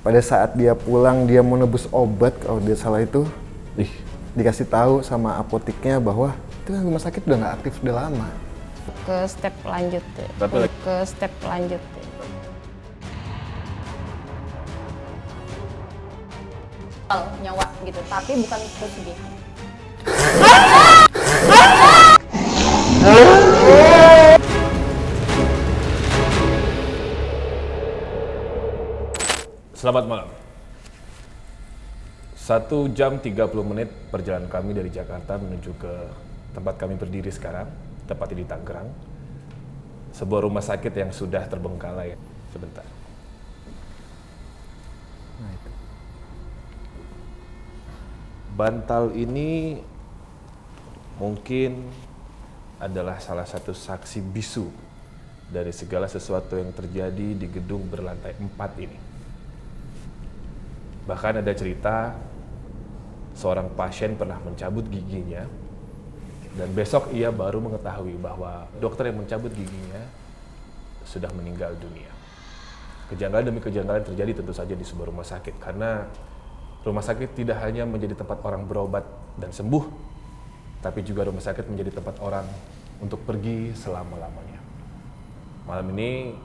pada saat dia pulang dia mau nebus obat kalau dia salah itu, dikasih tahu sama apoteknya bahwa itu kan rumah sakit udah nggak aktif udah lama. Ke step lanjut ya. Ke step lanjut ya. Nyawa gitu, tapi bukan pesugihan. Selamat malam. 1 jam 30 menit perjalanan kami dari Jakarta menuju ke tempat kami berdiri sekarang, tepatnya di Tangerang. Sebuah rumah sakit yang sudah terbengkalai. Sebentar. Nah, itu. Bantal ini mungkin adalah salah satu saksi bisu dari segala sesuatu yang terjadi di gedung berlantai 4 ini. Bahkan ada cerita seorang pasien pernah mencabut giginya dan besok ia baru mengetahui bahwa dokter yang mencabut giginya sudah meninggal dunia. Kejanggalan demi kejanggalan terjadi tentu saja di sebuah rumah sakit karena rumah sakit tidak hanya menjadi tempat orang berobat dan sembuh, tapi juga rumah sakit menjadi tempat orang untuk pergi selama-lamanya. Malam ini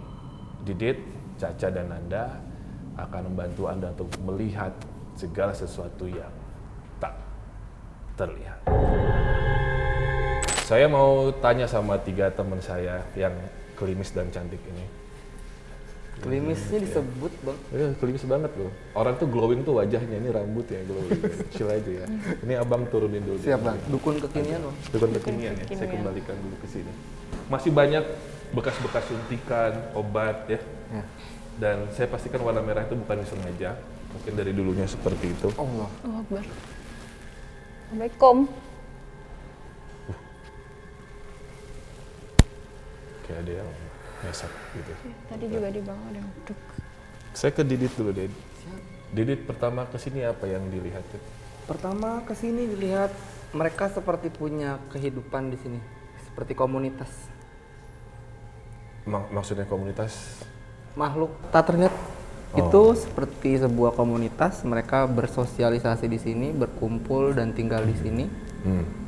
Didit, Caca, dan Nanda akan membantu Anda untuk melihat segala sesuatu yang tak terlihat. Saya mau tanya sama 3 teman saya yang klimis dan cantik ini. Klimisnya disebut, Bang. Iya, klimis banget loh. Orang tuh glowing tuh wajahnya, ini rambutnya glowing. Chill aja ya. Ini abang turunin dulu. Siap, Bang. Dukun kekinian, Bang. Dukun kekinian ya. Saya kembalikan dulu ke sini. Masih banyak bekas-bekas suntikan, obat ya. Dan saya pastikan warna merah itu bukan disengaja. Mungkin dari dulunya seperti itu. Allah. Akbar. Assalamualaikum. Kayak ada yang ngesek gitu. Tadi juga di bawah ada yang duduk. Saya ke Didit dulu, Did. Didit pertama kesini apa yang dilihat? Pertama kesini dilihat mereka seperti punya kehidupan di sini, seperti komunitas. Maksudnya komunitas? Makhluk tak terlihat itu seperti sebuah komunitas. Mereka bersosialisasi di sini, berkumpul dan tinggal di sini,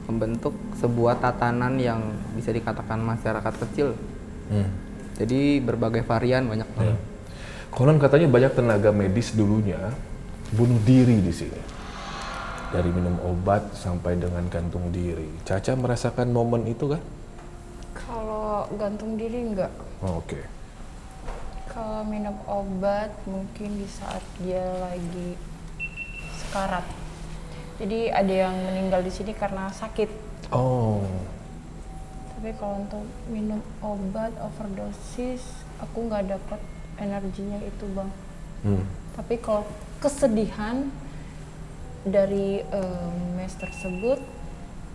membentuk sebuah tatanan yang bisa dikatakan masyarakat kecil. Jadi berbagai varian banyak banget. Konon katanya banyak tenaga medis dulunya bunuh diri di sini. Dari minum obat sampai dengan gantung diri. Caca merasakan momen itu kan? Kalau gantung diri enggak. Oke. Kalau minum obat mungkin di saat dia lagi sekarat. Jadi ada yang meninggal di sini karena sakit. Oh. Tapi kalau untuk minum obat overdosis, aku nggak dapat energinya itu, Bang. Tapi kalau kesedihan dari mes tersebut,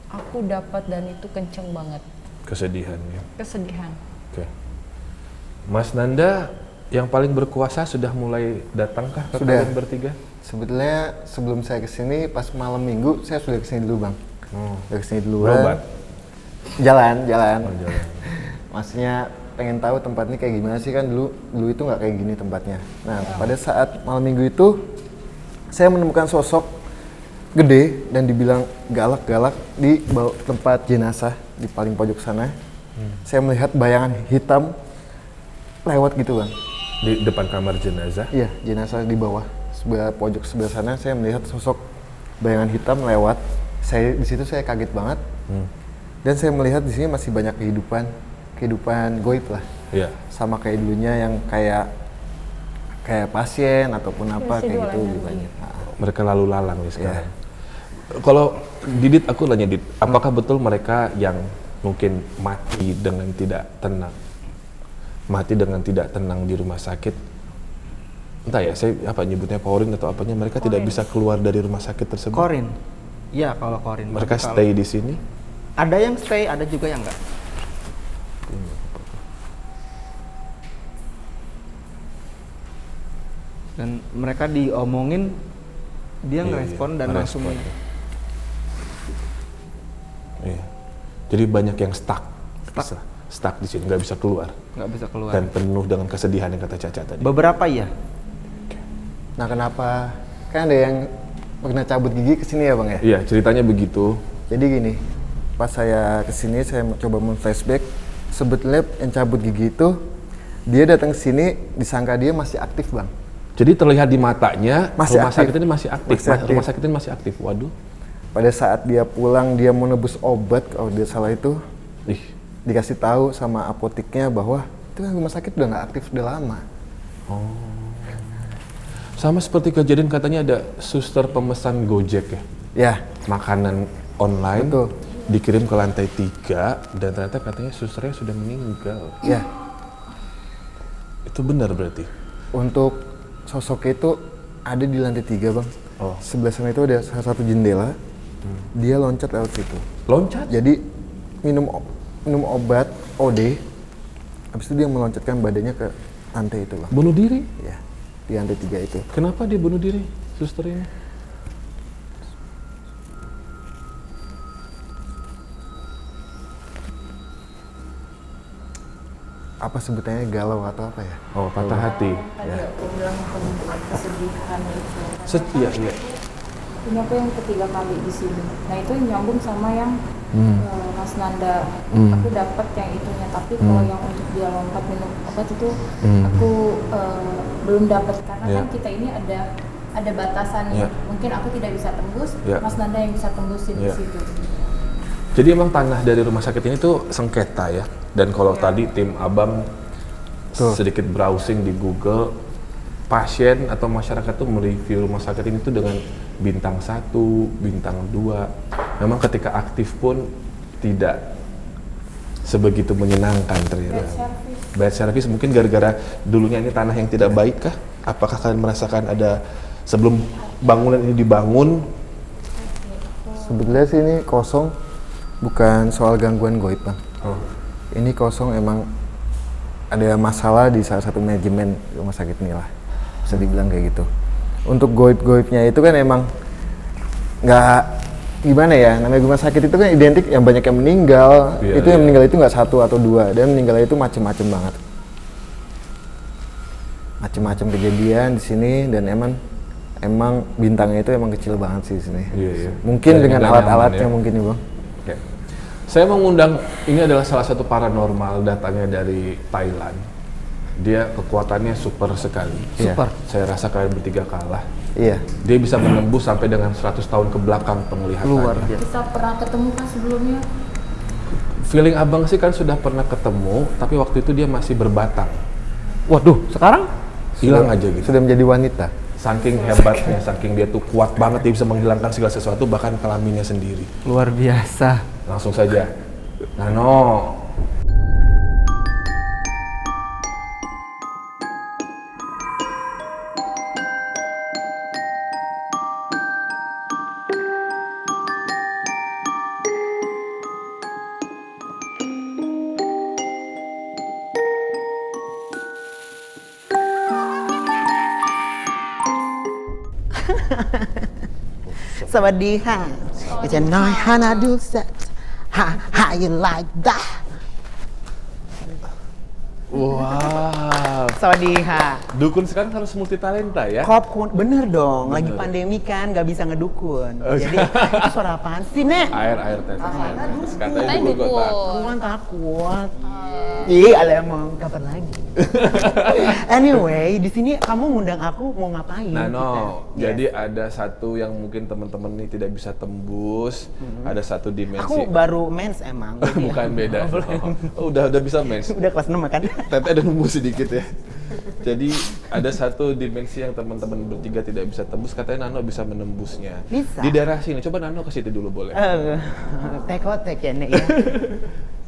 aku dapat dan itu kenceng banget. Kesedihan ya. Kesedihan. Oke. Mas Nanda yang paling berkuasa sudah mulai datangkah ke Sudah. kalian bertiga? Sebetulnya sebelum saya kesini pas malam minggu saya sudah kesini dulu, Bang. Udah kesini duluan. Berobat? Jalan. Oh, jalan. Maksudnya pengen tahu tempatnya kayak gimana sih, kan dulu itu nggak kayak gini tempatnya. Nah, pada saat malam minggu itu saya menemukan sosok gede dan dibilang galak-galak di tempat jenazah di paling pojok sana. Saya melihat bayangan hitam lewat gitu, Bang. Di depan kamar jenazah? Iya, jenazah di bawah sebelah pojok sebelah sana. Saya melihat sosok bayangan hitam lewat. Di situ saya kaget banget. Dan saya melihat di sini masih banyak kehidupan goib lah. Iya. Sama kayak dulunya yang kayak pasien ataupun apa kayak gitu lebih banyak. Mereka lalu lalang nih sekarang. Kalau Didit, aku nanya Didit, apakah betul mereka yang mungkin mati dengan tidak tenang di rumah sakit? Entah ya, saya nyebutnya korin atau apanya, mereka tidak bisa keluar dari rumah sakit tersebut. Korin. Iya, kalau korin. Mereka stay di sini? Ada yang stay, ada juga yang enggak. Dan mereka diomongin, dia ngerespon dan langsung. Iya. Jadi banyak yang stuck di sini, nggak bisa keluar. Nggak bisa keluar. Dan penuh dengan kesedihan yang kata Caca tadi. Beberapa iya. Nah kenapa? Kan ada yang pernah cabut gigi kesini ya bang ya? Iya, ceritanya begitu. Jadi gini, pas saya kesini saya coba men-flashback, sebetulnya yang cabut gigi itu dia datang ke sini disangka dia masih aktif bang. Jadi terlihat di matanya Masih rumah aktif. sakit ini masih aktif. Masih aktif. Rumah sakit ini masih aktif. Waduh. Pada saat dia pulang dia mau nebus obat kalau dia salah itu Ih, dikasih tahu sama apoteknya bahwa itu kan rumah sakit udah nggak aktif udah lama. sama seperti kejadian katanya ada suster pemesan Gojek ya. Ya, Makanan online Betul. dikirim ke lantai 3 dan ternyata katanya susternya sudah meninggal. ya. Itu benar berarti? Untuk sosoknya itu ada di lantai 3 bang. Oh. Sebelah sana itu ada salah satu jendela. Dia loncat lewat situ. Loncat? Jadi minum obat OD. Habis itu dia meloncatkan badannya ke lantai itu bang. Bunuh diri? Ya, di lantai 3 itu. Kenapa dia bunuh diri, suster ini? Apa sebutannya galau atau apa ya? Oh, patah hati. Tadi aku bilang kesedihan itu. Iya, iya. Ini aku yang ketiga kali di sini. Nah itu nyambung sama yang Mas Nanda. Aku dapat yang itunya, tapi kalau yang untuk dia lompat minum obat itu aku belum dapat karena Iya. kan kita ini ada Iya. batasannya. Mungkin aku tidak bisa tembus, Iya. Mas Nanda yang bisa tembusin Iya. di situ. Jadi emang tanah dari rumah sakit ini tuh sengketa ya. Dan kalau tadi tim Abang Tuh. sedikit browsing di Google, pasien atau masyarakat tuh mereview rumah sakit ini tuh dengan bintang 1, bintang 2. Memang ketika aktif pun tidak sebegitu menyenangkan ternyata. Bad service mungkin gara-gara dulunya ini tanah yang tidak baik kah? Apakah kalian merasakan ada sebelum bangunan ini dibangun? Sebetulnya sih ini kosong, bukan soal gangguan goib bang. Oh. Ini kosong emang ada masalah di salah satu manajemen rumah sakit ini lah, bisa dibilang kayak gitu. Untuk goib-goibnya itu kan emang nggak gimana ya, namanya rumah sakit itu kan identik yang banyak yang meninggal. Iya, Itu yang iya. meninggal itu nggak 1 atau 2, dan meninggal itu macem-macem banget. Macem-macem kejadian di sini, dan emang bintangnya itu emang kecil banget sih di sini. Iya, iya. Mungkin Dan dengan nggak alat-alatnya nyaman ya. mungkin ya bang. Oke. Saya mengundang, ini adalah salah satu paranormal datangnya dari Thailand. Dia kekuatannya super sekali. Iya. Super. Saya rasa kalian bertiga kalah. Iya. Dia bisa menembus sampai dengan 100 tahun ke belakang penglihatannya. Luar biasa. Kita pernah ketemu kan sebelumnya? Feeling Abang sih kan sudah pernah ketemu, tapi waktu itu dia masih berbatang. Waduh, sekarang Hilang aja gitu. Sudah menjadi wanita. Saking hebatnya, saking dia tuh kuat banget, dia bisa menghilangkan segala sesuatu, bahkan kelaminnya sendiri. luar biasa. Langsung saja. Nano. Sawadee-ha. It's a nice Hana do set. How you like that? Wow. Sawadee-ha. Dukun sekarang harus multitalenta ya. Kopkun, bener dong. Lagi Bener. pandemi kan, nggak bisa ngedukun. Oh, Jadi itu suara apaan sih, Nek? Air tes. Katanya Katanya dukun kotak. Aku kan takut. Ih, ala emang kapan lagi? Anyway, di sini kamu ngundang aku mau ngapain? Nah, no. kita? Jadi ada satu yang mungkin teman-teman ini tidak bisa tembus. Ada satu dimensi. Aku baru mens emang. jadi Bukan beda. Oh, udah bisa mens. Udah kelas 6 kan? Tete ada nembus sedikit ya. Jadi ada satu dimensi yang teman-teman bertiga tidak bisa tembus. Katanya Nano bisa menembusnya. Bisa. Di daerah sini. Coba Nano ke situ dulu boleh. Tekotek ya, Nek ya.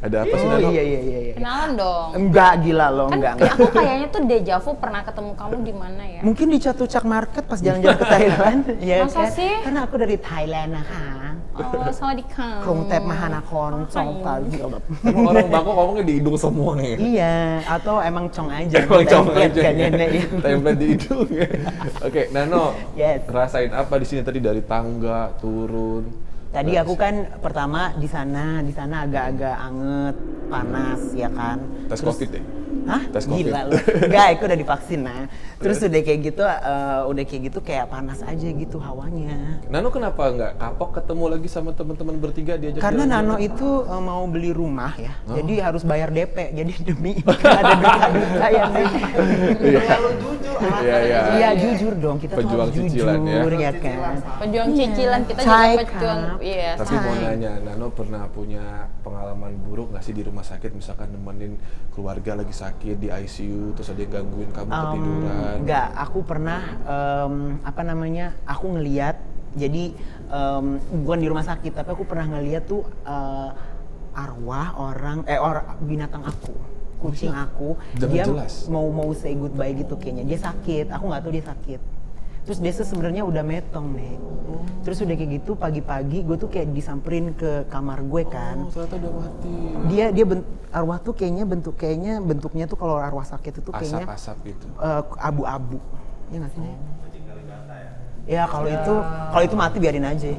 Ada apa sih Oh Nano? iya. Kenalan dong. Enggak gila lo, Kan enggak. aku kayaknya tuh dejavu pernah ketemu kamu di mana ya? Mungkin di Catucak Market pas jalan-jalan ke Thailand, ya Masa kan? sih? Karena aku dari Thailandนะคะ Oh, sawadee-ka. กรุงเทพมหานครจองตาเดียวแบบ Emang orang Bangkok ngomongnya di hidung semua nih. Iya, atau emang cong aja. Emang cong template aja. kan nenek ya. Template di hidung ya. Oke, Nano. Yes. Rasain apa di sini tadi dari tangga turun? Tadi aku kan pertama di sana agak-agak anget, panas ya kan. Tes COVID ya? Hah? Tes COVID. Gila lu. Enggak, aku udah divaksin nah. Terus udah kayak gitu kayak panas aja gitu hawanya. Nano kenapa nggak kapok ketemu lagi sama teman-teman bertiga diajak Karena jalan-jalan? Nano itu mau beli rumah ya, jadi harus bayar DP. Jadi demi ada duta-duta yang terlalu jujur. Iya, iya. Iya jujur dong, kita tuh Pejuang harus cicilan, ya. jujur ya kan. Pejuang cicilan kita juga Cai pejuang. Kap. Iya. Tapi mau nanya, Nano pernah punya pengalaman buruk nggak sih di rumah sakit? Misalkan nemenin keluarga lagi sakit di ICU, terus ada yang gangguin kamu ketiduran? Enggak, aku pernah aku ngeliat, jadi bukan di rumah sakit, tapi aku pernah ngeliat tuh arwah binatang aku, kucing aku, Dengan dia jelas? mau say goodbye gitu kayaknya. Dia sakit, aku nggak tahu dia sakit. Terus dia sebenarnya udah metong nih. Terus udah kayak gitu pagi-pagi gue tuh kayak disamperin ke kamar gue kan. Oh, ternyata udah mati. Dia arwah tuh kayaknya bentuknya tuh kalau arwah sakit itu kayaknya Asap-asap gitu. abu-abu. Ya nggak sih? Ya kalau itu mati biarin aja.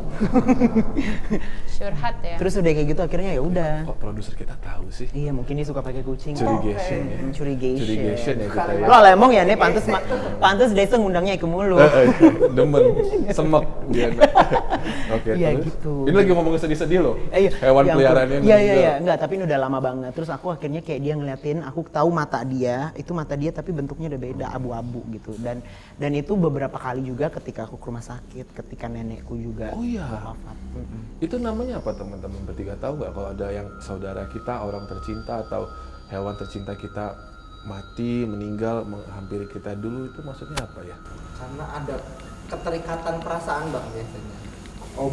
Curhat ya. Terus udah kayak gitu akhirnya ya udah. Kok produser kita tahu sih? Iya mungkin dia suka pakai kucing. Curigation ya. Curigation Ya kita ya. Lo lemong ya nih, pantes Desa ngundangnya ke mulu. Demen, semek dia. Oke, Iya, terus? gitu. Ini lagi ngomongin sedih-sedih loh. Iya, Hewan ya ampun. peliharaannya Iya, meninggal. enggak, tapi ini udah lama banget. Terus aku akhirnya kayak dia ngeliatin, aku tahu mata dia tapi bentuknya udah beda, abu-abu gitu. Dan itu beberapa kali juga ketika aku ke rumah sakit, ketika nenekku juga Oh iya. wafat. Itu namanya apa teman-teman bertiga, tahu nggak kalau ada yang saudara kita, orang tercinta atau hewan tercinta kita mati, meninggal, menghampiri kita dulu, itu maksudnya apa ya? Karena ada keterikatan perasaan Bang biasanya. Oh,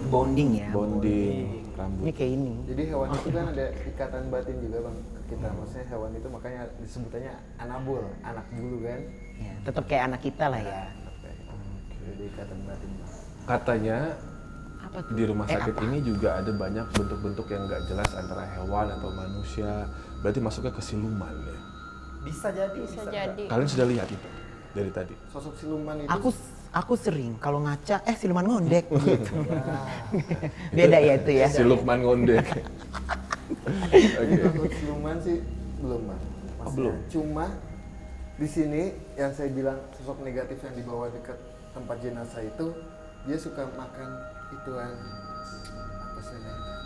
bonding ya. Bonding, rambut. Ini kayak ini. Jadi hewan itu kan ada ikatan batin juga bang ke kita. Maksudnya hewan itu makanya disebutannya anabul, anak bulu kan. Ya, tetap kayak anak kita lah ya. Jadi ikatan batin bang. Katanya Apa tuh? di rumah sakit apa? ini juga ada banyak bentuk-bentuk yang nggak jelas antara hewan atau manusia. Berarti masuknya ke siluman ya. Bisa jadi. Bisa jadi. Kalian sudah lihat itu dari tadi? Sosok siluman itu Aku sering kalau ngaca siluman ngondek gitu. Beda ya itu ya. Si Lukman ngondek. Oke. sosok siluman sih belum bang. Maksudnya, belum? Cuma di sini yang saya bilang sosok negatif yang dibawa dekat tempat jenazah itu dia suka makan ituan apa sih namanya?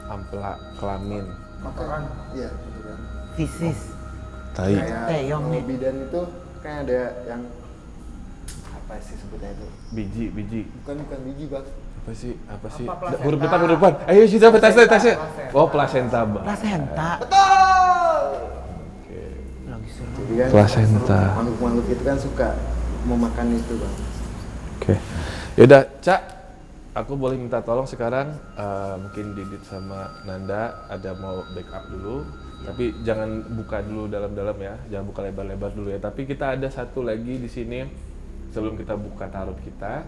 Ampela, kelamin. Makan. Iya, gitu kan. Fisis. Tai. Kayak Teong nih. kalau bidan itu kayak ada yang apa sih sebutnya itu? Biji. Bukan biji bang. Apa sih? placenta? Huruf depan. Ayo sih, coba tasnya. Oh, plasenta, Bang. Placenta. Oke. Lagi suruh. Jadi kan Placenta. makhluk-makhluk itu kan suka memakan itu bang. Oke. Yaudah, Cak. Aku boleh minta tolong sekarang, mungkin Didit sama Nanda ada mau backup dulu. Tapi jangan buka dulu dalam-dalam ya, jangan buka lebar-lebar dulu ya. Tapi kita ada satu lagi di sini sebelum kita buka tarot kita.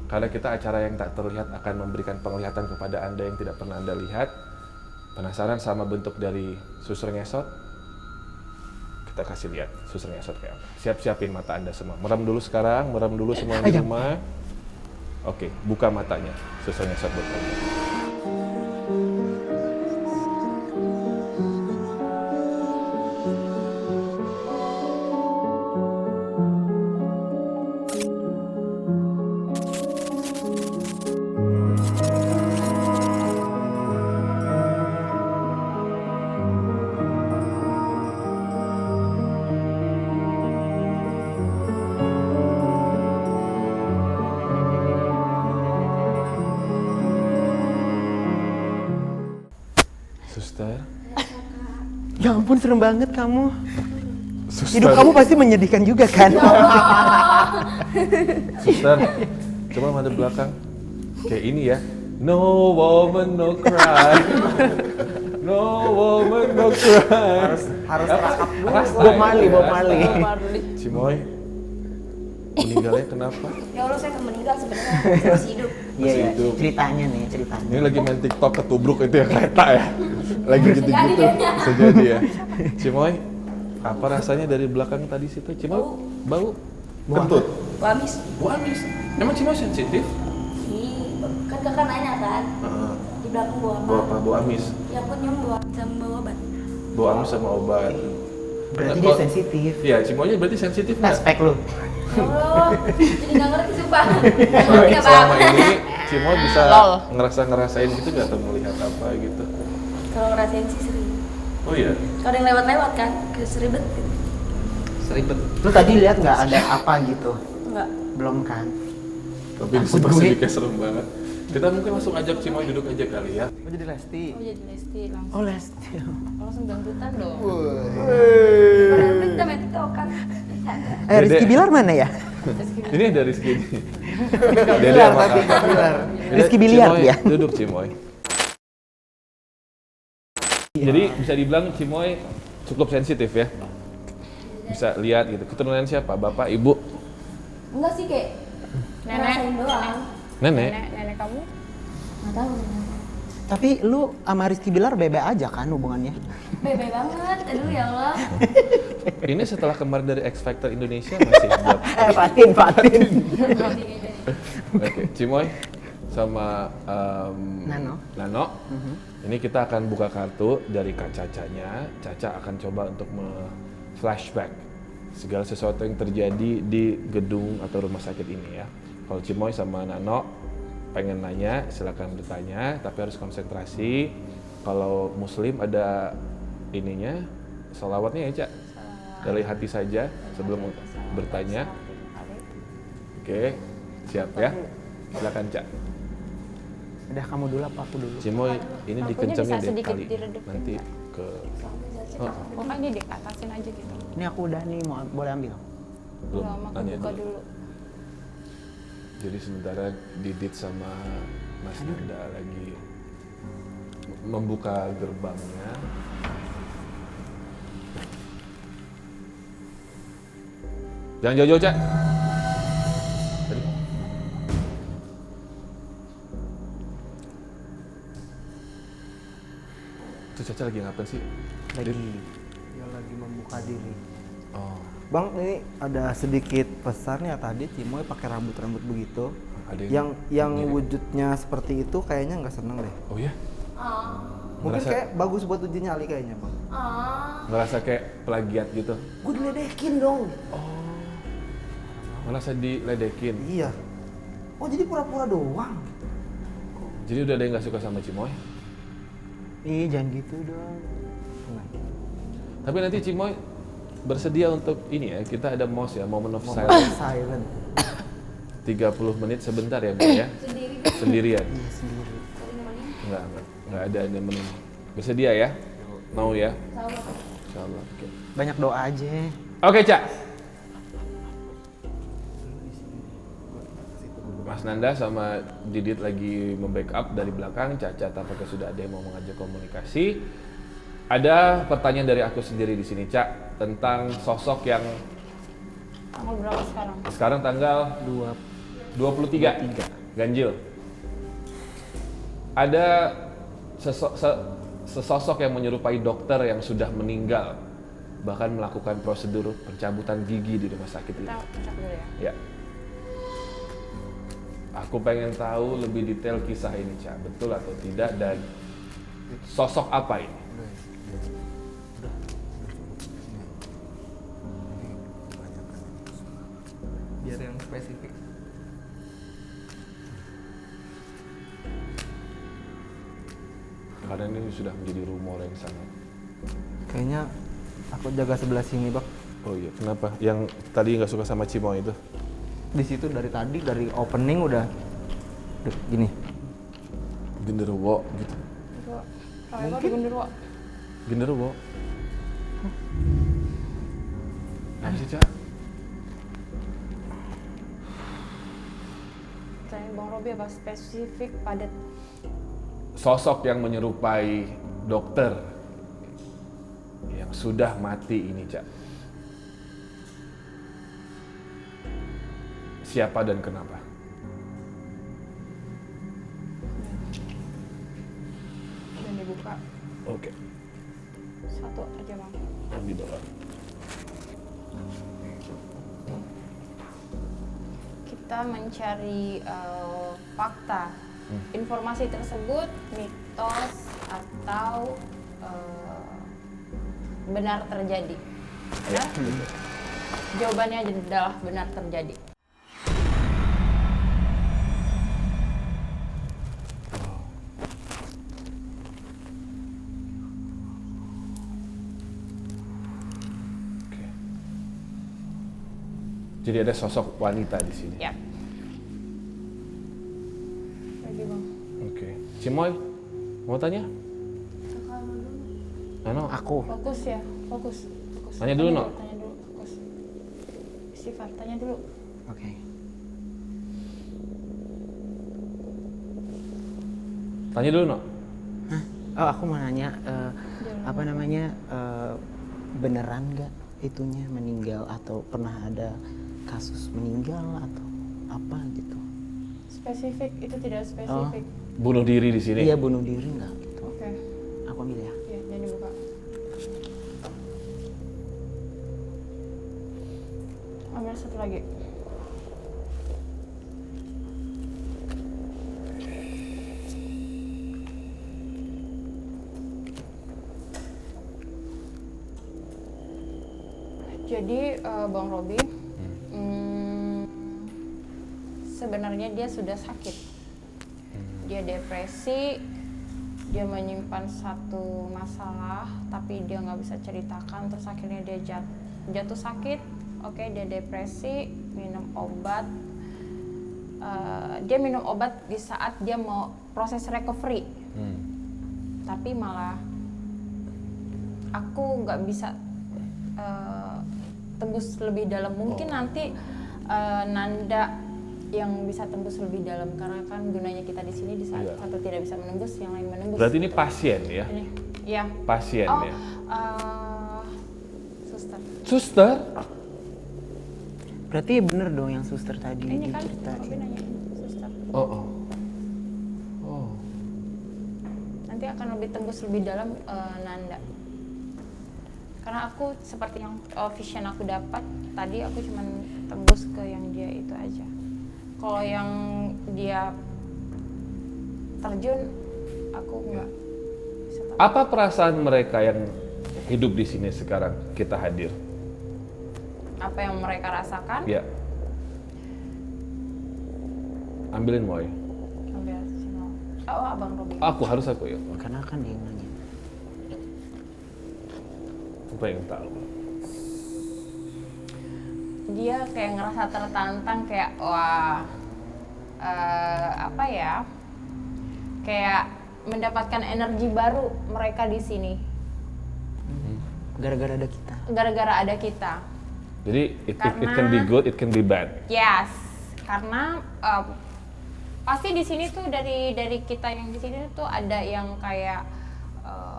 Karena kita acara yang tak terlihat akan memberikan penglihatan kepada Anda yang tidak pernah Anda lihat. Penasaran sama bentuk dari suster ngesot? Kita kasih lihat suster ngesot kayak apa. Siap-siapin mata Anda semua. Merem dulu sekarang, merem dulu semua di rumah. Oke, buka matanya. Suster ngesot buat kamu. Suster. Ya ampun serem banget kamu. Suster. Hidup kamu pasti menyedihkan juga kan? Suster, coba madep belakang. Kayak ini ya. No woman, no cry. No woman, no cry. Harus rakap dulu. Bob Marley. Cimoy, meninggalnya kenapa? Ya Allah, saya akan meninggal sebenarnya, masih hidup. Iya ya, hidup. ceritanya. Ini lagi main TikTok ketubruk itu ya kereta ya. Lagi gitu-gitu. kayaknya. Bisa jadi ya. Cimoy, apa rasanya dari belakang tadi situ? Cimoy, bau? Kentut? Bu Amis, Bu Amis. Emang Cimoy sensitif? kan kakak nanya kan, di belakang bawa apa? Bau apa? Bau amis? Ya aku nyium bawa sama bawa obat. Bau amis sama obat. Berarti Nah, dia kalau- sensitif. Iya, Cimoynya berarti sensitif Nah, nggak? spek lu. Allah, jadi nggak ngerti sumpah. Nggak Selama apa-apa. ini Cimoy bisa Lol. ngerasain gitu nggak atau melihat apa gitu? Kalau ngerasain sih sering. Oh iya. Kalau ada yang lewat-lewat kan, kayak seribet. seribet. Lu tadi lihat nggak ada apa gitu? Enggak. Belum kan? Tapi Takut pasti gue. kayak serem banget. Kita mungkin langsung ajak Cimoy duduk aja kali ya. Oh jadi Lesti. Oh jadi Lesti langsung. Oh, Lesti. Langsung dangdutan dong. Padahal kita main TikTok kan. Rizky Dede. Bilar mana ya? Ini ada Rizky ini. Dede sama kakak. Rizky Biliar Cimoy, dia. Duduk Cimoy. Jadi bisa dibilang Cimoy cukup sensitif ya. Bisa lihat gitu. Keturunan siapa? Bapak, ibu, Enggak sih kayak ngerasain doang. nenek. Nenek kamu? Nggak tahu. Tapi lu sama Rizky Bilar bebe aja kan hubungannya? Bebe banget. Aduh ya Allah. Ini setelah kemarin dari X Factor Indonesia masih buat. Fatin. Oke, Cimoy sama Nano. Ini kita akan buka kartu dari Kak Cacanya. Caca akan coba untuk flashback segala sesuatu yang terjadi di gedung atau rumah sakit ini ya. Kalau Cimoy sama Nano pengen nanya, silakan bertanya, tapi harus konsentrasi. Kalau Muslim ada ininya, sholawatnya ya Cak. Dari hati saja sebelum bertanya. Oke, siap ya. Silakan Cak. Udah kamu dulu apa aku dulu? Cimoy ini Lampunya dikencengin bisa deh sedikit kali. diredupin, Nanti Kak. ke Pokoknya dia diatasin aja gitu. Ini aku udah nih mau boleh ambil. belum Lama aku nanya buka dulu. dulu. Jadi sementara Didit sama Mas Nanda lagi membuka gerbangnya. Jangan jauh-jauh, Cak. Tadi. Itu Caca lagi ngapain sih? Lagi. Dia lagi membuka diri. Oh, Bang, ini ada sedikit pesan ya tadi Cimoy pakai rambut-rambut begitu. ada Yang mirip. wujudnya seperti itu kayaknya nggak seneng deh. Oh ya? Mungkin Ngerasa- kayak bagus buat uji nyali kayaknya, Bang. Ngerasa kayak plagiat gitu. Gue diledekin dong. Ngerasa diledekin. Iya. Oh jadi pura-pura doang. Jadi udah ada yang gak suka sama Cimoy. Ih, jangan gitu dong. Tapi nanti Cimoy bersedia untuk ini ya, kita ada MOS ya, Moment of Silence. Silent. 30 menit sebentar ya, Bu ya. Sendirian. Iya sendiri. Enggak ada nemenin. Bersedia ya? Mau ya? Insyaallah. Oke. Banyak doa aja. Oke, Cak. Mas Nanda sama Didit lagi membackup dari belakang. Caca tampaknya sudah ada yang mau mengajak komunikasi. Ada pertanyaan dari aku sendiri di sini, Cak, tentang sosok yang Tanggal berapa sekarang? sekarang tanggal 23 ganjil. Ada sesosok yang menyerupai dokter yang sudah meninggal, bahkan melakukan prosedur pencabutan gigi di rumah sakit ini. Kita cek dulu ya. Ya. Aku pengen tahu lebih detail kisah ini, Cak. Betul atau tidak, dan sosok apa ini? Biar yang spesifik. Karena ini sudah menjadi rumor yang sangat. Kayaknya aku jaga sebelah sini, Bang. Oh iya, kenapa? Yang tadi nggak suka sama Cimoy itu? Di situ dari tadi dari opening udah gini. Genderuwo gitu. Kalau di Genderuwo. Genderuwo. Apa sih, Cak? Tanya Bang Robi apa spesifik padat. Sosok yang menyerupai dokter yang sudah mati ini, Cak. Siapa dan kenapa? Dan dibuka Oke, satu aja Bang. di bawah. Kita mencari fakta. Informasi tersebut mitos atau benar terjadi. Benar? Jawabannya adalah benar terjadi. Oke. Jadi ada sosok wanita di sini. Ya. Lagi bang. Oke. Cimoy, mau tanya? Ano? Aku. Fokus ya, fokus. Tanya dulu, No. Tanya dulu, fokus. Istighfar, tanya dulu. Oke. Tanya dulu, No. Oh, aku mau nanya, apa namanya, beneran nggak itunya meninggal atau pernah ada kasus meninggal atau apa gitu? Spesifik, itu tidak spesifik. Bunuh diri di sini. Iya, bunuh diri nggak gitu? Oke, Aku ambil ya. ya jangan dibuka. Ambil satu lagi. Jadi Bang Robi, sebenarnya dia sudah sakit. Dia depresi, dia menyimpan satu masalah, tapi dia nggak bisa ceritakan. Terus akhirnya dia jatuh sakit. Oke, dia depresi, minum obat. Dia minum obat di saat dia mau proses recovery. Tapi malah aku nggak bisa tembus lebih dalam. Mungkin nanti Nanda yang bisa tembus lebih dalam, karena kan gunanya kita di sini di saat Iya. satu tidak bisa menembus, yang lain menembus. Berarti ini pasien ya? Ini, ya. Pasien Oh, ya? Suster. Suster? Berarti bener dong yang suster tadi Ini kan diceritain. Robi nanya, suster. Oh. Nanti akan lebih tembus lebih dalam Nanda. Karena aku seperti yang vision aku dapat tadi, aku cuman tembus ke yang dia itu aja. Kalau yang dia terjun, aku nggak bisa tahu. Apa perasaan mereka yang hidup di sini sekarang kita hadir? Apa yang mereka rasakan? Ya. Ambilin Moy. Ambil sini. Oh, Abang Robi. Aku ya. Karena kan dia yang nanya. Apa yang tahu? Dia kayak ngerasa tertantang, kayak wah, apa ya? Kayak mendapatkan energi baru mereka di sini. Gara-gara ada kita. Gara-gara ada kita. Jadi it can Karena- be good, it can be bad. Yes, karena pasti di sini tuh dari kita yang di sini tuh ada yang kayak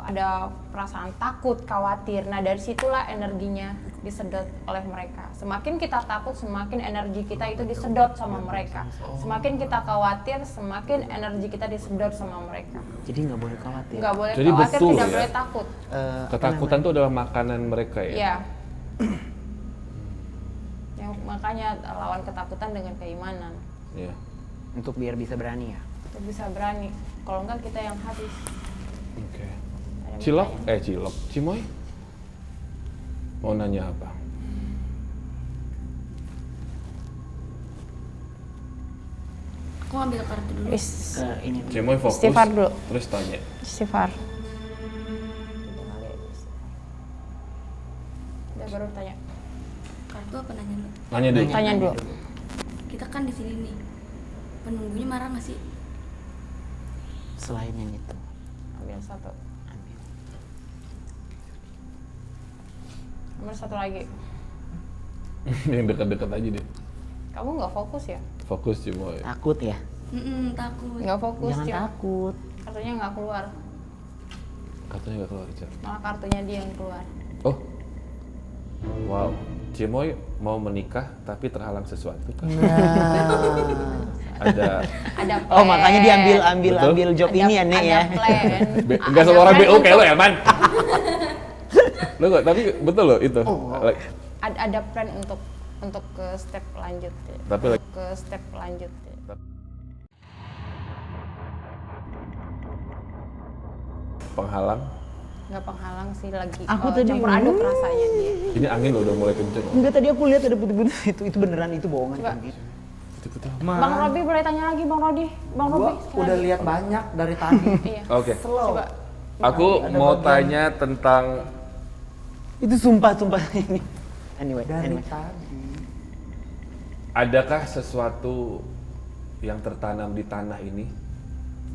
ada perasaan takut, khawatir. Nah dari situlah energinya disedot oleh mereka. Semakin kita takut, semakin energi kita itu disedot sama mereka. Semakin kita khawatir, semakin energi kita disedot sama mereka. Jadi nggak boleh khawatir. Nggak boleh Jadi khawatir, betul tidak ya? boleh takut. Ketakutan itu adalah makanan mereka ya? Iya. Yang makanya lawan ketakutan dengan keimanan. Iya. Untuk biar bisa berani ya. Untuk bisa berani. Kalau enggak kita yang habis. Oke. Ada Cilok? mintanya. Cilok. Cimoy? Mau nanya apa? Aku ambil kartu dulu. Is, Ini Cimoy fokus, Istighfar dulu. terus tanya. istighfar. Udah baru tanya. Kartu apa nanya Mbak? Nanya dulu. Tanya dulu. Kita kan di sini nih. Penunggunya marah nggak sih? selain yang itu. Ambil satu. Ambil. Ambil satu lagi. Yang dekat-dekat aja deh. Kamu nggak fokus ya? Fokus Cimoy. Takut ya? Takut. Nggak fokus, Jangan Cim. takut. Kartunya nggak keluar. Katanya nggak keluar, Cimoy. Malah kartunya dia yang keluar. Oh. Wow. Cimoy mau menikah tapi terhalang sesuatu kan? Ada Ada plan. Oh, makanya dia Betul. ambil job ini ya, Nek ya. Ada plan. Enggak semua orang plan BO kayak lo untuk- ya, Man. Lo nggak, tapi betul loh itu. Like, ada plan untuk ke step lanjutnya. Tapi like, Ke step lanjutnya. penghalang nggak penghalang sih, lagi Aku tadi campur aduk rasanya dia. Ini angin loh udah mulai kenceng. Enggak, tadi aku lihat ada putih-putih itu beneran, itu bohongan Coba. kan gitu. Putih-putih. Bang Robi boleh tanya lagi, Bang Robi. Bang Gua Robi. sekali udah lagi. lihat banyak dari tadi. Iya. Oke. Coba. Aku mau tanya tentang Itu sumpah ini. Anyway. Dari tadi. adakah sesuatu yang tertanam di tanah ini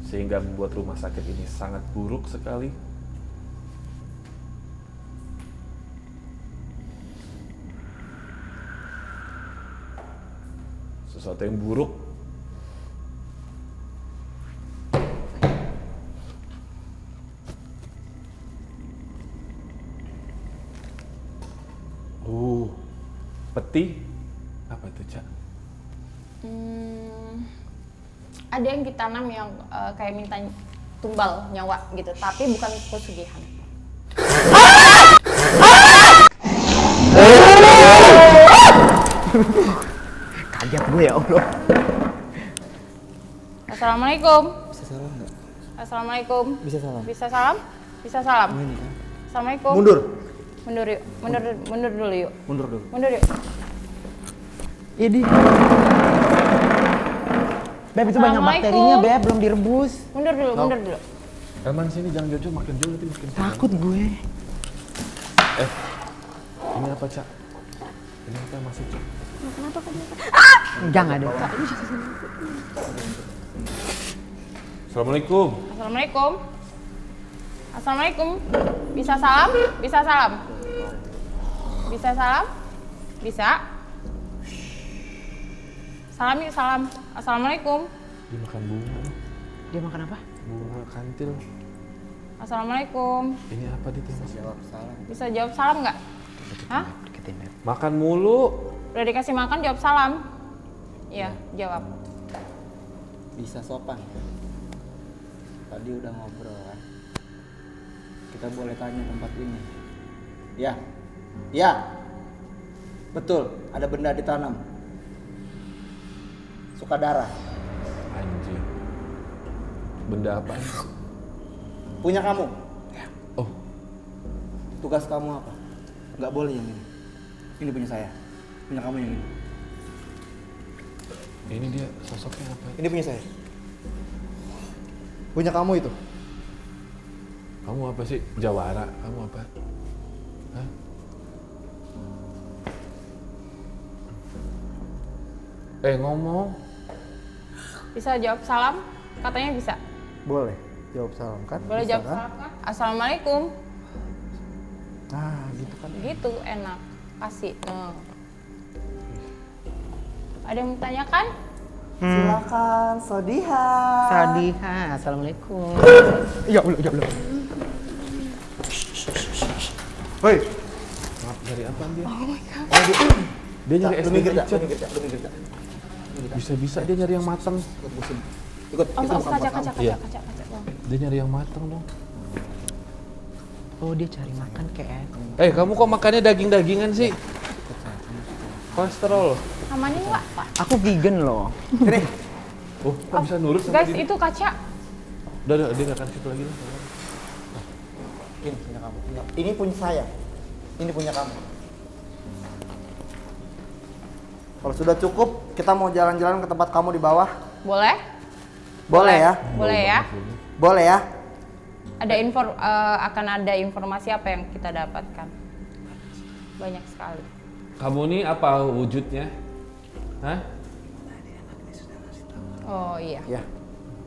sehingga membuat rumah sakit ini sangat buruk sekali? Sesuatu yang buruk. Peti? Apa itu, Cak? Ada yang ditanam yang kayak minta tumbal nyawa gitu, tapi bukan pesugihan. Kaget gue ya Allah. Assalamualaikum. Bisa salam nggak? Assalamualaikum. Bisa salam. Bisa salam? Bisa salam. Ini kan. Assalamualaikum. Mundur. Mundur yuk. Mundur dulu yuk. Mundur dulu. Mundur yuk. Ini. Beb, itu banyak bakterinya, Beb, belum direbus. Mundur dulu, mundur dulu. Elman sini jangan jauh makin jauh nanti makin Takut gue. Ini apa, Cak? Ini apa yang masuk, Cak? Enggak ada. Assalamualaikum. Assalamualaikum. Assalamualaikum. Bisa salam? Bisa salam? Bisa salam? Bisa? Salam yuk, salam. Assalamualaikum. Dia makan bunga. Dia makan apa? Bunga kantil. Assalamualaikum. Ini apa dia tuh, Mas? Jawab salam. Bisa jawab salam nggak? Hah? Deketin, Beb. Makan mulu. Udah dikasih makan, jawab salam. Iya, jawab. Bisa sopan ya. Tadi udah ngobrol kan. Kita boleh tanya tempat ini. Ya. Ya. Betul, ada benda ditanam. Suka darah. Anjing. Benda apa? Punya kamu. Oh, Tugas kamu apa? Nggak boleh yang ini. Ini punya saya. Punya kamu yang ini. ini dia sosoknya apa? Ini punya saya. Punya kamu itu. Kamu apa sih? Jawara. Kamu apa? Hah? Ngomong. Bisa jawab salam? Katanya bisa. Boleh. Jawab salam kan? Boleh Bisa, jawab kan? salam kan? Assalamualaikum. Nah, gitu kan. Gitu, enak. Kasih. Ada yang mau tanyakan? Silakan, Sodiha. Sadiha, assalamualaikum. Ya Allah, ya Allah. Woi, Maaf, dari apa dia? Oh my god. Dia nyari es lu mikir krim tak? Cak. Lu mikir tak? Lu mikir tak? Bisa-bisa dia nyari yang matang. Ikut, Oh, kita bukan kaca. Iya. Bang. Dia nyari yang matang dong. Oh, dia cari makan kayak. Kamu kok makannya daging-dagingan sih? Kolesterol. Namanya nggak, Pak? Aku vegan loh. Sini. Oh, kok bisa nurut sama Guys, dia? itu kaca. Udah, dia nggak akan situ lagi lah. Ini punya kamu. Ini punya saya. Ini punya kamu. Kalau sudah cukup, kita mau jalan-jalan ke tempat kamu di bawah. Boleh? Boleh ya? Boleh ya? Boleh ya? Akan ada informasi apa yang kita dapatkan? Banyak sekali. Kamu nih apa wujudnya? Hah? Oh iya. Ya,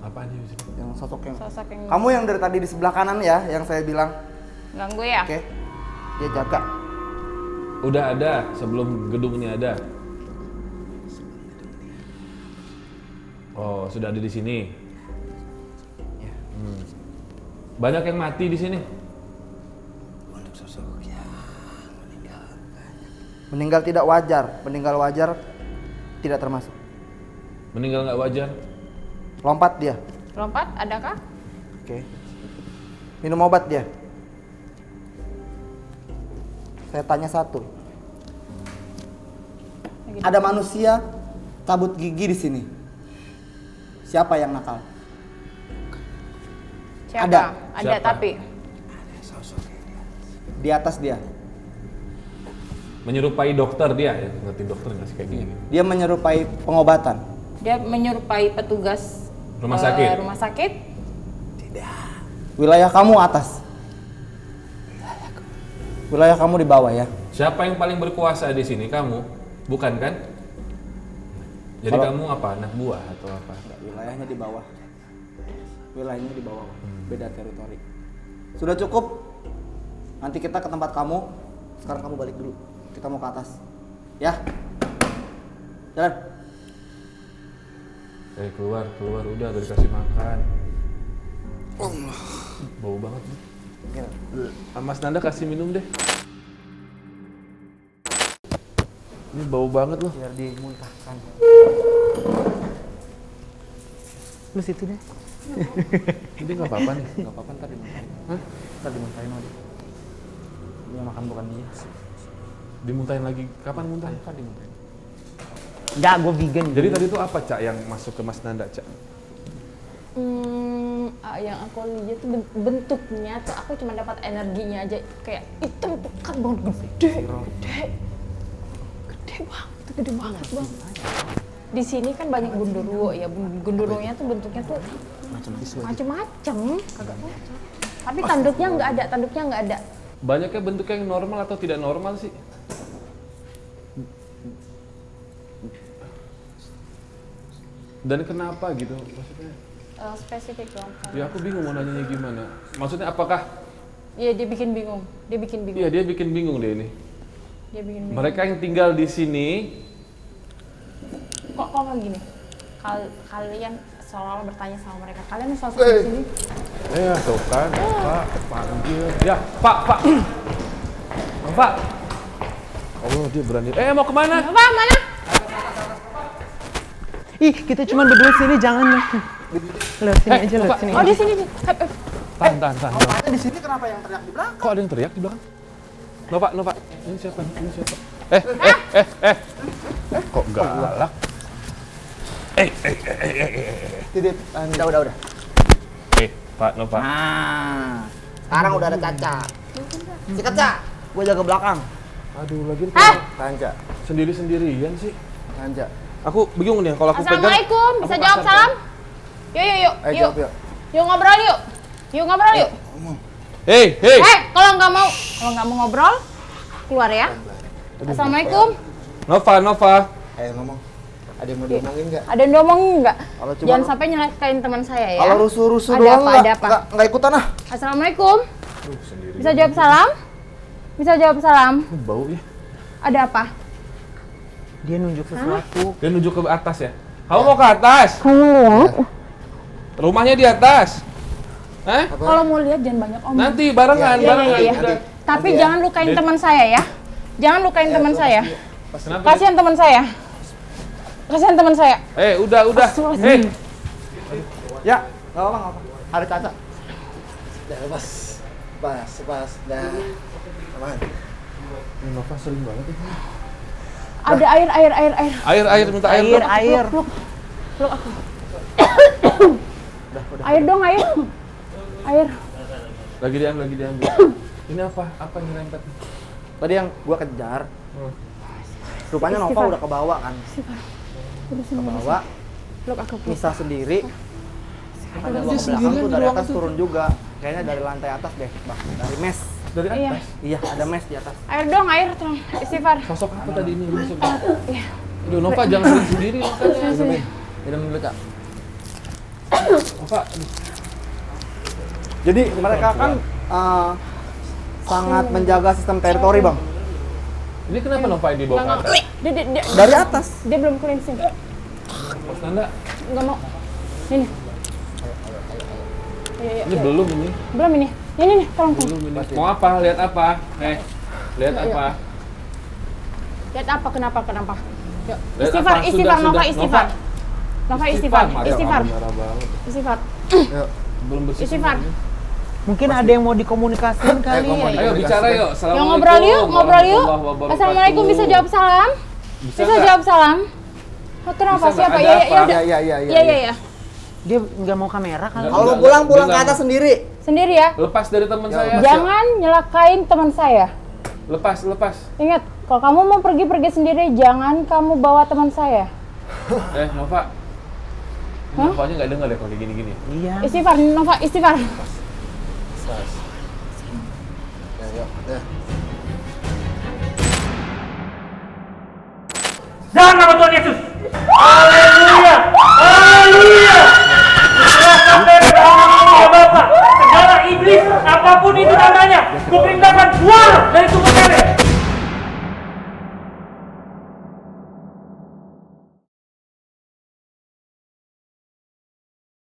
Apaan dia wujudnya? yang sosok yang. Sosok yang Kamu yang dari tadi di sebelah kanan ya, yang saya bilang. ganggu ya? Oke. Dia jaga. Udah ada sebelum gedung ini ada. Oh, sudah ada di sini. Banyak yang mati di sini. Meninggal tidak wajar. Meninggal wajar tidak termasuk. Meninggal nggak wajar. Lompat dia. Lompat, adakah? Oke. Minum obat dia. Saya tanya satu. Gitu. Ada manusia cabut gigi di sini. Siapa yang nakal? Siapa? Ada. Ada Siapa? tapi. di atas dia. Menyerupai dokter dia, ya ngerti dokter nggak sih kayak gini? Dia menyerupai pengobatan. Dia menyerupai petugas Rumah sakit? Rumah sakit. Wilayah kamu atas. Wilayah kamu di bawah ya. Siapa yang paling berkuasa di sini? Kamu, bukan kan? Jadi kamu apa? Anak buah atau apa? Wilayahnya di bawah. Wilayahnya di bawah. Beda teritori. Sudah cukup. Nanti kita ke tempat kamu. Sekarang kamu balik dulu. Kita mau ke atas. Ya. Jalan. Keluar, udah dikasih makan. Bau banget nih. Mas Nanda kasih minum deh. Ini bau banget loh. Biar dimuntahkan. Lu situ deh. Ini nggak apa-apa nih. Gak apa-apa ntar dimuntahin. Hah? Ntar dimuntahin aja. Dia makan bukan dia. Dimuntahin lagi. Kapan muntahin? Ntar dimuntahin. Enggak, gue vegan. Jadi tadi tuh apa, Cak, yang masuk ke Mas Nanda, Cak? Yang aku lihat tuh bentuknya tuh aku cuma dapat energinya aja, kayak hitam pekat banget, gede banget bang. Di sini kan banyak gundurwo ya, gundurwonya tuh bentuknya tuh macem-macem, kagak cocok. Tapi tanduknya nggak ada. Banyaknya bentuknya yang normal atau tidak normal sih? Dan kenapa gitu? Maksudnya? Spesifik dong. Ya aku bingung mau nanyanya gimana. Maksudnya apakah? Iya, dia bikin bingung. Iya, dia bikin bingung deh ini. Dia bikin bingung. Mereka yang tinggal di sini. Kok kayak gini? Kalian seolah-olah bertanya sama mereka. Kalian selalu di sini. Tuh kan, Pak, panggil. Ya, Pak. Pak. Oh, dia berani. Mau kemana? Apa? Mana? Ih, kita cuma berdua sini, jangan. Lewat sini aja, lewat sini. Oh, di sini. Tahan. Ada di sini kenapa yang teriak di belakang? Kok ada yang teriak di belakang? Nova. Ini siapa? Kok galak? Tidip. Udah. Pak Nova. Nah, sekarang udah ada Caca. Si Caca, gue jaga belakang. Aduh, lagi Tahan, Cak. sendiri-sendirian sih. Tahan, Cak. Aku bingung nih kalau aku pegang. Assalamualaikum, bisa jawab salam? Yuk. Jawab yuk. Yuk ngobrol yuk. Hei. Kalau nggak mau ngobrol, keluar ya. Assalamualaikum. Nova. Ayo ngomong. Ada yang mau diomongin nggak? Ada yang ngomongin nggak? Kalau cuma Jangan sampai nyelakain teman saya ya. kalau rusuh-rusuh Ada doang apa, ada apa? nggak ikutan ah. Assalamualaikum. Bisa jawab salam? Bau ya. Ada apa? Dia nunjuk sesuatu. Dia nunjuk ke atas ya. Kamu mau ke atas? Rumahnya di atas. Kalau mau lihat jangan banyak omong. Nanti barengan. Iya. Udah. Tapi jangan lukain teman saya ya. Jangan lukain teman saya. Kenapa? Kasihan teman saya. Udah. Ya, nggak apa-apa. Ada Caca. Dah, pas. Dah. Aman. Nova sering banget ya. Ada air. Air, minta air dong. Air. Peluk aku. Air dong, air. Lagi diambil. Ini apa? Apa yang nyerempet? Tadi yang gua kejar. Rupanya Nova udah ke bawah kan. Ke bawah. Peluk aku. Misah sendiri. Ada gua ke belakang tuh dari atas turun juga. Kayaknya dari lantai atas deh, Bang. Dari mes. Dari Iya. atas. Iya, ada mes di atas. Air dong, tolong. Istighfar. Sosok apa tadi ini? Iya. Aduh, Nova jangan sendiri makanya. Minum dulu, Kak. Nova. Jadi mereka kan sangat menjaga sistem teritori, Bang. Ini kenapa Nova yang dibawa ke atas? Dia Dari atas. Dia belum cleansing. Mas Nanda, Nggak mau. Ini. Iya. ini belum ini. Belum ini. Ini, tolong. Belum ini. Mau apa? Lihat apa? Lihat Iya. apa? Lihat apa? Kenapa? Yuk. Lihat Istighfar, apa? istighfar, Sudah. Nova istighfar. Nova istighfar. Marah banget. Istighfar. Belum bersih. Istighfar. Mungkin ada yang mau dikomunikasikan kali. Ayo bicara yuk. Yang ngobrol yuk. warahmatullahi wabarakatuh. Assalamualaikum, bisa jawab salam? Bisa nggak? jawab salam? Oh, kenapa? Bisa nggak? Siapa? Ada apa? Ya udah. Iya. Iya. Dia nggak mau kamera kali. Kalau mau pulang Dia ke nggak atas mau. sendiri. Sendiri ya. Lepas dari teman saya. Jangan nyelakain teman saya. Lepas. Ingat, kalau kamu mau pergi sendiri, jangan kamu bawa teman saya. Nova. Novanya nggak dengar deh kalau kayak gini-gini. Iya. Istighfar, Nova, istighfar. Dalam nama Tuhan Yesus.